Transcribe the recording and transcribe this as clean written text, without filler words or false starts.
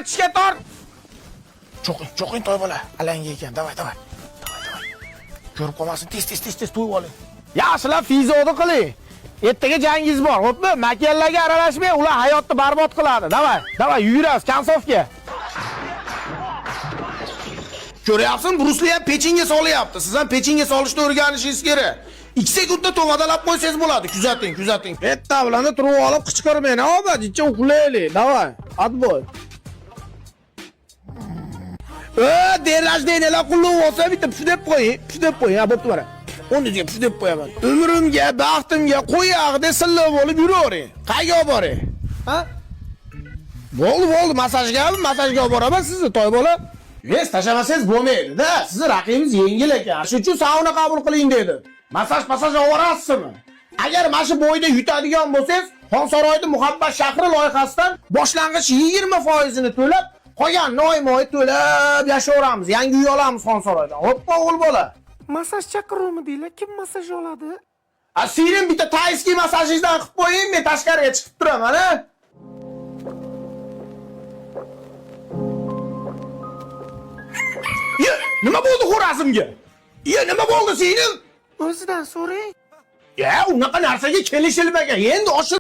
tishga tort. Cho'qing toy bola. Alanga ekan. Davay. Ko'rib qolmasin, tez to'yib oling. Yaxshilab fizodi qiling. Ertaga jangingiz bor, xo'pmi? Makallarga aralashmay, ular hayotni barbod qiladi. Davay, yurasiz konsofga. Ko'ryapsan, Brusli ham pechinga solyapti. Siz ham pechinga solishni o'rganishingiz kerak. 2 sekundda to'g'adalab qo'ysangiz bo'ladi. Kuzating. Bitta bilan turib olib qichqirmang, obadicha uxlaylik. Davay, atboy. Derajdenelar qulluq olsa bitta puf deb qo'ying, ha, bo'pti mana. O'rniga puf deb qo'yaman. Umrimga, baxtimga qo'yaqda silliq bo'lib yuravering. Qayga olib boring? Ha? Bo'ldi, masajga olib boraman sizni, toy bola. Yes, tashlamasangiz bo'lmaydi-da. Sizni raqibingiz yengil ekan. Shuning uchun sauna qabul qiling dedi. Masaj olib borasizmi? Agar mana shu bo'yda yutadigan bo'lsangiz, Xonsaroyda Muhabbat shahri loyihasidan boshlang'ich 20% ni to'lab, qolganini oyma-oy to'lab yashayveramiz. Yangi uy olamiz Xonsaroydan. Hoppa, o'g'il bola. Masaj chaqiruvmi deylar? Kim masaj oladi? Siring bitta tayskiy masajingizdan qilib qo'ying, men tashqariga chiqib turaman, ha? Nima bo'ldi xo'razimga? Nima bo'ldi sening? O'zidan so'rang. Unaqa narsaga kelishilmagan. Endi oshir